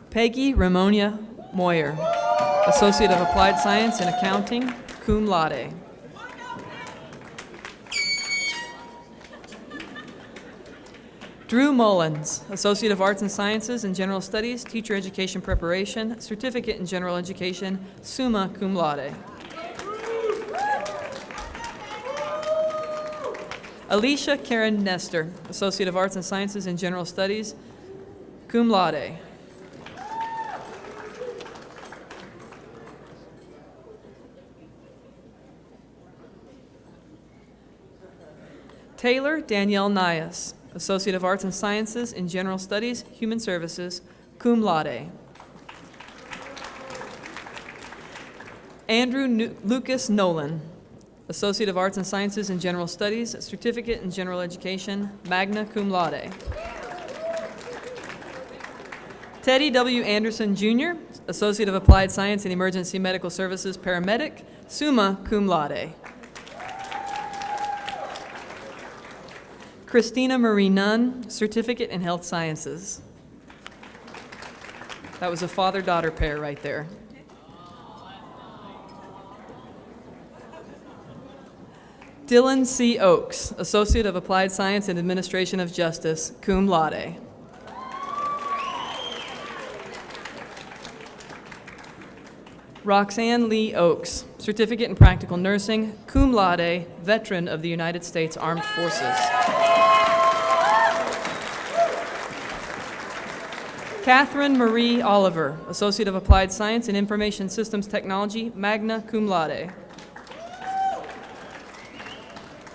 Speaker 7: Peggy Ramonia Moyer, Associate of Applied Science in Accounting, cum laude. Drew Mullins, Associate of Arts and Sciences in General Studies, Teacher Education Preparation, Certificate in General Education, summa cum laude. Alicia Karen Nestor, Associate of Arts and Sciences in General Studies, cum laude. Taylor Danielle Nias, Associate of Arts and Sciences in General Studies, Human Services, cum laude. Andrew Lucas Nolan, Associate of Arts and Sciences in General Studies, Certificate in General Education, magna cum laude. Teddy W. Anderson, Jr., Associate of Applied Science in Emergency Medical Services, paramedic, summa cum laude. Christina Marie Nunn, Certificate in Health Sciences. That was a father-daughter pair right there. Dylan C. Oakes, Associate of Applied Science and Administration of Justice, cum laude. Roxanne Lee Oakes, Certificate in Practical Nursing, cum laude, veteran of the United States Armed Forces. Catherine Marie Oliver, Associate of Applied Science in Information Systems Technology, magna cum laude.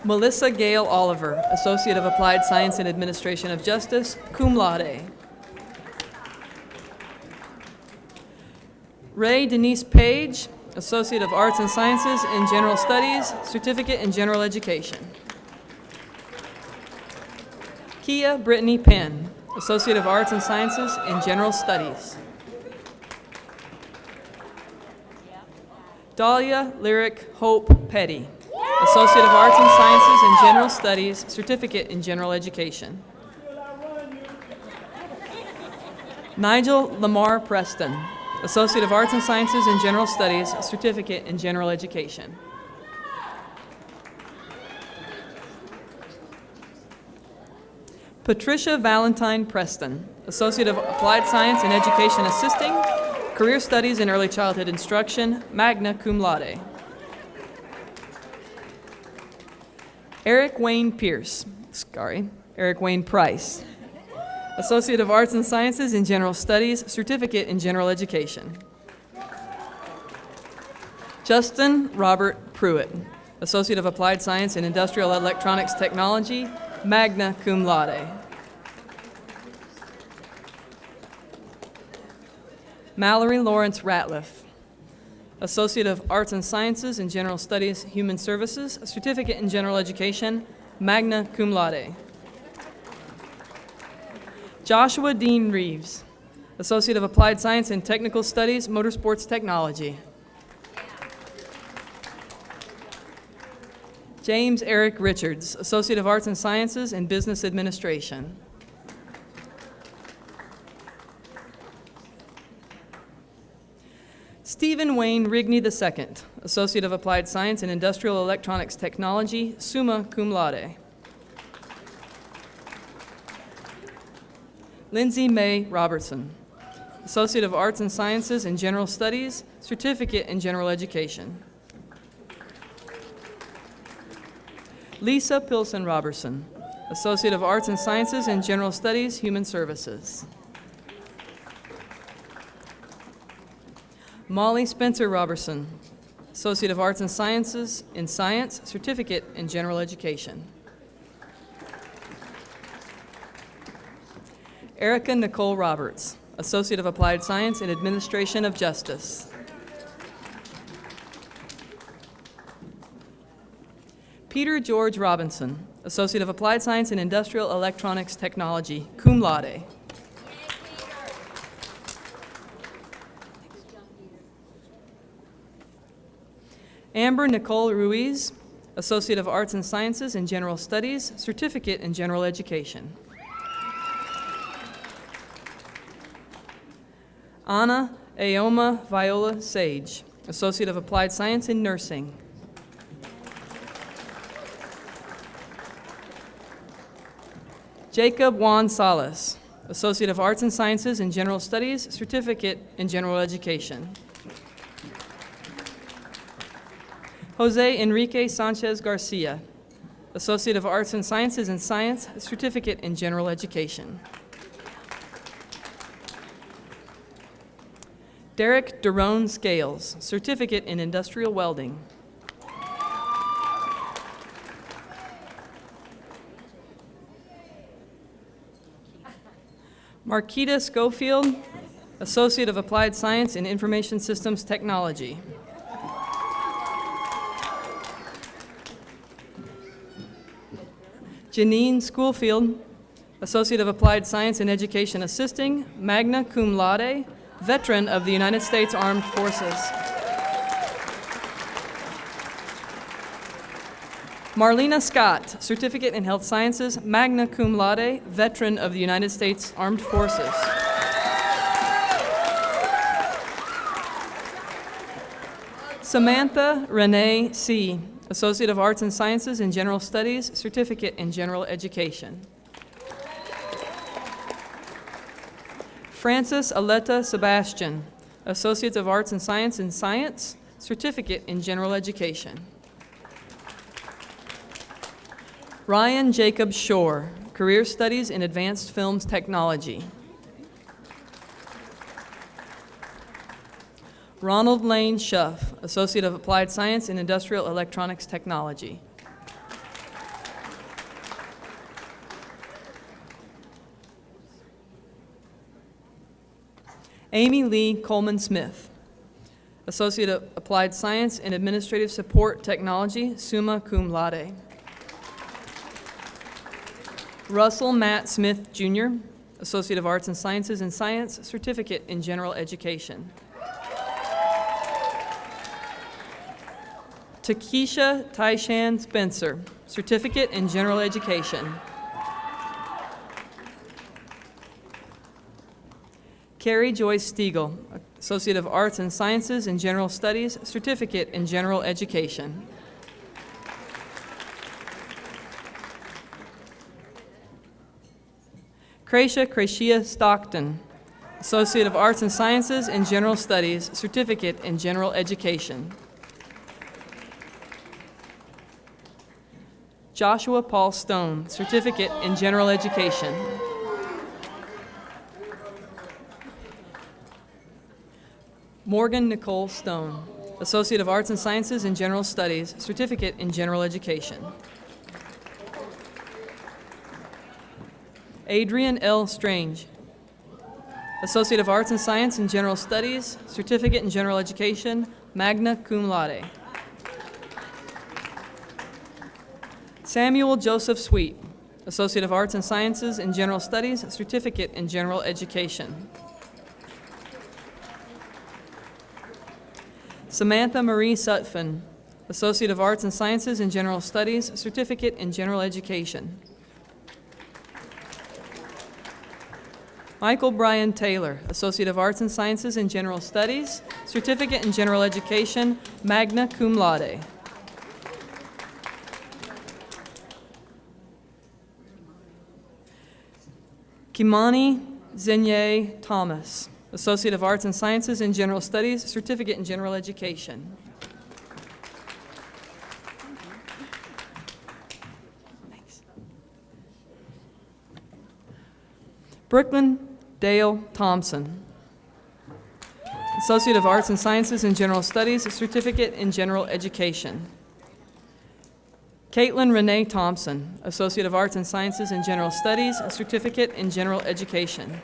Speaker 7: Melissa Gale Oliver, Associate of Applied Science in Administration of Justice, cum laude. Ray Denise Page, Associate of Arts and Sciences in General Studies, Certificate in General Education. Kia Brittany Penn, Associate of Arts and Sciences in General Studies. Dahlia Lyric Hope Petty, Associate of Arts and Sciences in General Studies, Certificate in General Education. Nigel Lamar Preston, Associate of Arts and Sciences in General Studies, Certificate in General Education. Patricia Valentine Preston, Associate of Applied Science in Education Assisting, Career Studies in Early Childhood Instruction, magna cum laude. Eric Wayne Price, Associate of Arts and Sciences in General Studies, Certificate in General Education. Justin Robert Pruitt, Associate of Applied Science in Industrial Electronics Technology, magna cum laude. Mallory Lawrence Ratliff, Associate of Arts and Sciences in General Studies, Human Services, Certificate in General Education, magna cum laude. Joshua Dean Reeves, Associate of Applied Science in Technical Studies, Motorsports Technology. James Eric Richards, Associate of Arts and Sciences in Business Administration. Stephen Wayne Rigney II, Associate of Applied Science in Industrial Electronics Technology, summa cum laude. Lindsay May Robertson, Associate of Arts and Sciences in General Studies, Certificate in General Education. Lisa Pilson Robertson, Associate of Arts and Sciences in General Studies, Human Services. Molly Spencer Robertson, Associate of Arts and Sciences in Science, Certificate in General Education. Erica Nicole Roberts, Associate of Applied Science in Administration of Justice. Peter George Robinson, Associate of Applied Science in Industrial Electronics Technology, cum laude. Amber Nicole Ruiz, Associate of Arts and Sciences in General Studies, Certificate in General Education. Anna Aoma Viola Sage, Associate of Applied Science in Nursing. Jacob Juan Salas, Associate of Arts and Sciences in General Studies, Certificate in General Education. Jose Enrique Sanchez Garcia, Associate of Arts and Sciences in Science, Certificate in General Education. Derek Derone Scales, Certificate in Industrial Welding. Marquita Schofield, Associate of Applied Science in Information Systems Technology. Janine Schoolfield, Associate of Applied Science in Education Assisting, magna cum laude, veteran of the United States Armed Forces. Marlena Scott, Certificate in Health Sciences, magna cum laude, veteran of the United States Armed Forces. Samantha Renee C., Associate of Arts and Sciences in General Studies, Certificate in General Education. Francis Aletta Sebastian, Associate of Arts and Science in Science, Certificate in General Education. Ryan Jacob Shore, Career Studies in Advanced Films Technology. Ronald Lane Schuff, Associate of Applied Science in Industrial Electronics Technology. Amy Lee Coleman Smith, Associate of Applied Science in Administrative Support Technology, summa cum laude. Russell Matt Smith, Jr., Associate of Arts and Sciences in Science, Certificate in General Education. Takesha Taishan Spencer, Certificate in General Education. Carrie Joyce Stiegel, Associate of Arts and Sciences in General Studies, Certificate in General Education. Crashia Stockton, Associate of Arts and Sciences in General Studies, Certificate in General Education. Joshua Paul Stone, Certificate in General Education. Morgan Nicole Stone, Associate of Arts and Sciences in General Studies, Certificate in General Education. Adrian L. Strange, Associate of Arts and Science in General Studies, Certificate in General Education, magna cum laude. Samuel Joseph Sweet, Associate of Arts and Sciences in General Studies, Certificate in General Education. Samantha Marie Sutphin, Associate of Arts and Sciences in General Studies, Certificate in General Education. Michael Brian Taylor, Associate of Arts and Sciences in General Studies, Certificate in General Education, magna cum laude. Kimani Zenye Thomas, Associate of Arts and Sciences in General Studies, Certificate in General Education. Thanks. Brooklyn Dale Thompson, Associate of Arts and Sciences in General Studies, Certificate in General Education. Caitlin Renee Thompson, Associate of Arts and Sciences in General Studies, Certificate in General Education.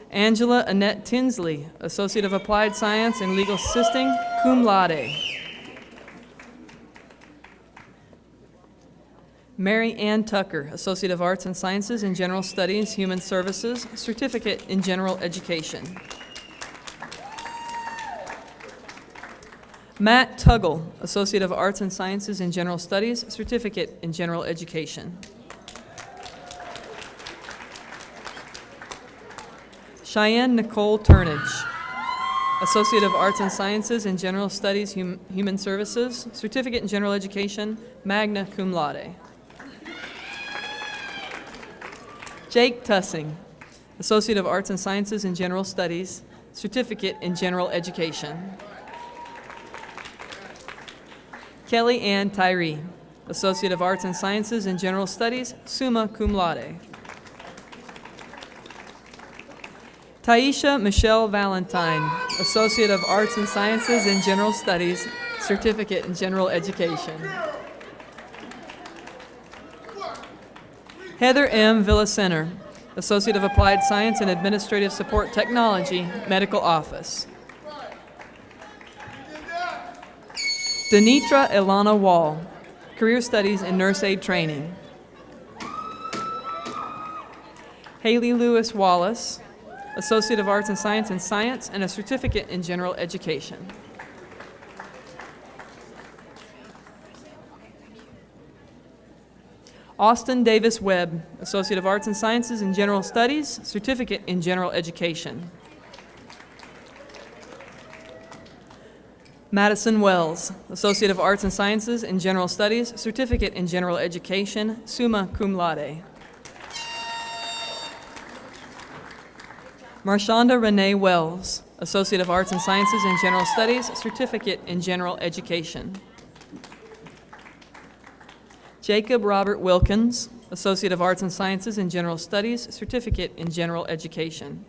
Speaker 7: Angela Annette Tinsley, Associate of Applied Science in Legal Assisting, cum laude. Mary Ann Tucker, Associate of Arts and Sciences in General Studies, Human Services, Certificate in General Education. Matt Tuggle, Associate of Arts and Sciences in General Studies, Certificate in General Education. Cheyenne Nicole Turnage, Associate of Arts and Sciences in General Studies, Human Services, Certificate in General Education, magna cum laude. Jake Tussing, Associate of Arts and Sciences in General Studies, Certificate in General Education. Kelly Ann Tyree, Associate of Arts and Sciences in General Studies, summa cum laude. Taisha Michelle Valentine, Associate of Arts and Sciences in General Studies, Certificate in General Education. Heather M. Villacenter, Associate of Applied Science and Administrative Support Technology, Medical Office. Denitra Ilana Wall, Career Studies in Nurse Aid Training. Haley Lewis Wallace, Associate of Arts and Science in Science and a Certificate in General Education. Austin Davis Webb, Associate of Arts and Sciences in General Studies, Certificate in General Education. Madison Wells, Associate of Arts and Sciences in General Studies, Certificate in General Education, summa cum laude. Marshonda Renee Wells, Associate of Arts and Sciences in General Studies, Certificate in General Education. Jacob Robert Wilkins, Associate of Arts and Sciences in General Studies, Certificate in General Education.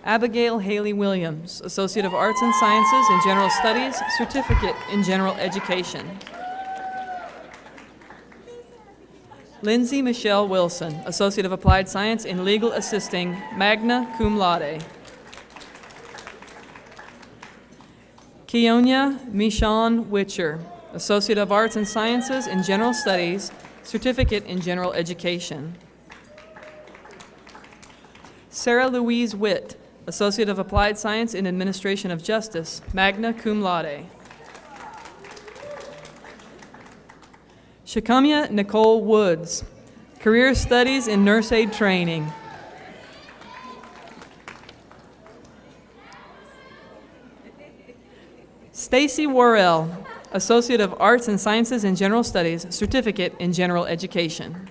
Speaker 7: Abigail Haley Williams, Associate of Arts and Sciences in General Studies, Certificate in General Education. Lindsay Michelle Wilson, Associate of Applied Science in Legal Assisting, magna cum laude. Keonia Michon Witcher, Associate of Arts and Sciences in General Studies, Certificate in General Education. Sarah Louise Witt, Associate of Applied Science in Administration of Justice, magna cum laude. Shakamia Nicole Woods, Career Studies in Nurse Aid Training. Stacy Worrell, Associate of Arts and Sciences in General Studies, Certificate in General Education.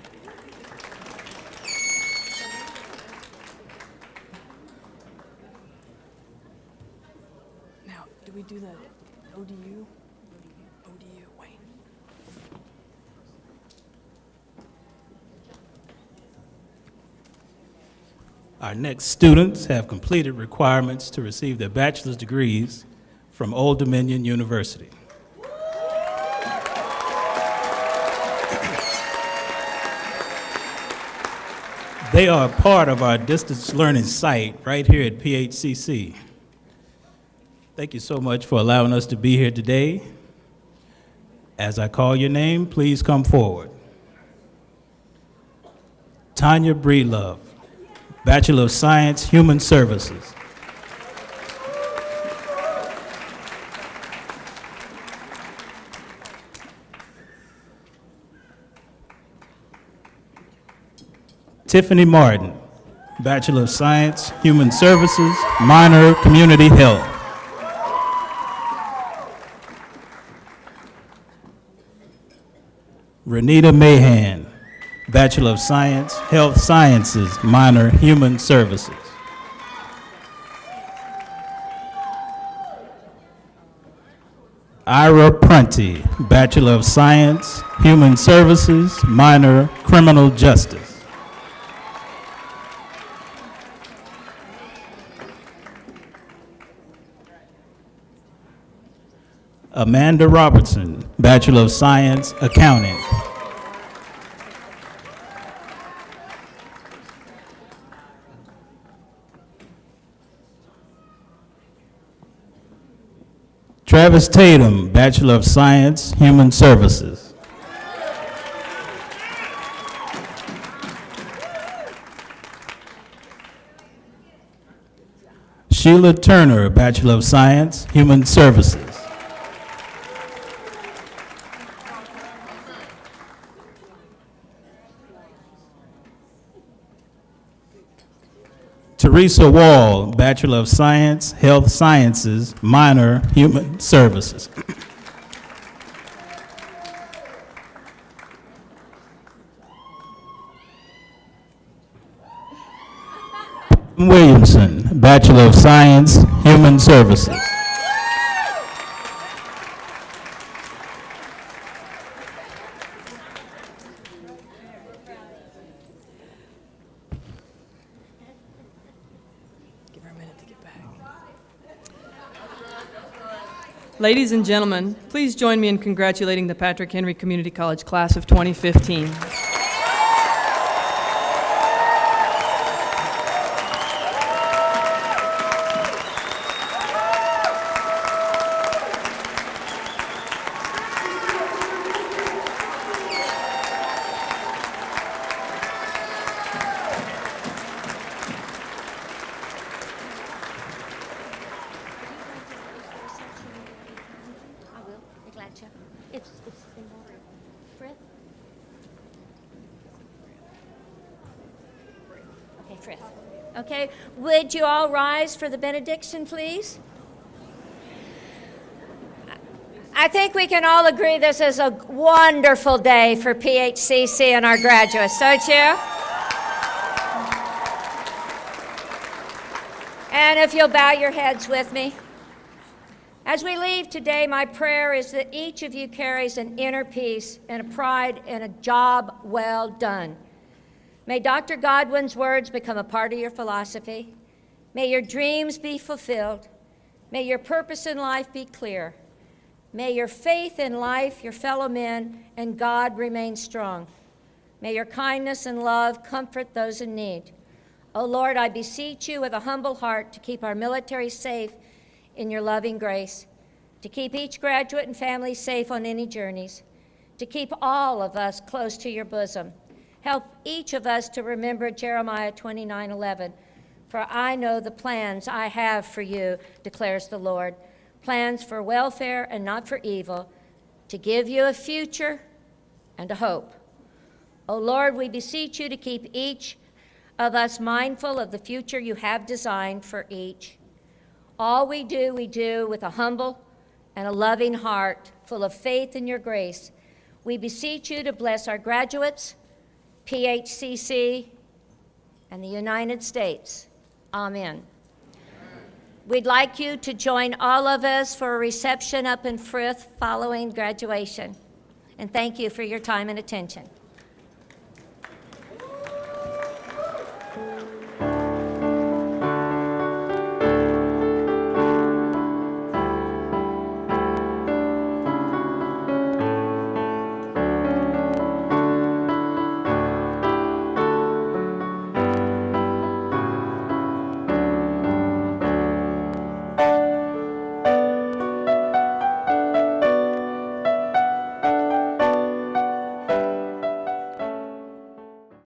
Speaker 7: Now, do we do the ODU? ODU, Wayne.
Speaker 8: Our next students have completed requirements to receive their bachelor's degrees from Old Dominion University. They are a part of our distance learning site right here at PHCC. Thank you so much for allowing us to be here today. As I call your name, please come forward. Tanya Breedlove, Bachelor of Science, Human Services. Tiffany Martin, Bachelor of Science, Human Services, minor, Community Health. Renita Mahan, Bachelor of Science, Health Sciences, minor, Human Services. Ira Prunty, Bachelor of Science, Human Services, minor, Criminal Justice. Amanda Robertson, Bachelor of Science, Accounting. Travis Tatum, Bachelor of Science, Human Services. Sheila Turner, Bachelor of Science, Human Services. Teresa Wall, Bachelor of Science, Health Sciences, minor, Human Services. Williamson, Bachelor of Science, Human Services.
Speaker 7: Give her a minute to get back. Ladies and gentlemen, please join me in congratulating the Patrick Henry Community College class of 2015.
Speaker 1: I will. Be glad to. It's in order. Frith? Okay, Frith. Okay, would you all rise for the benediction, please? I think we can all agree this is a wonderful day for PHCC and our graduates, don't you? And if you'll bow your heads with me. As we leave today, my prayer is that each of you carries an inner peace and a pride and a job well done. May Dr. Godwin's words become a part of your philosophy. May your dreams be fulfilled. May your purpose in life be clear. May your faith in life, your fellow men, and God remain strong. May your kindness and love comfort those in need. O Lord, I beseech you with a humble heart to keep our military safe in your loving grace, to keep each graduate and family safe on any journeys, to keep all of us close to your bosom. Help each of us to remember Jeremiah 29:11. For I know the plans I have for you, declares the Lord, plans for welfare and not for evil, to give you a future and a hope. O Lord, we beseech you to keep each of us mindful of the future you have designed for each. All we do with a humble and a loving heart, full of faith in your grace. We beseech you to bless our graduates, PHCC, and the United States. Amen. We'd like you to join all of us for a reception up in Frith following graduation. And thank you for your time and attention.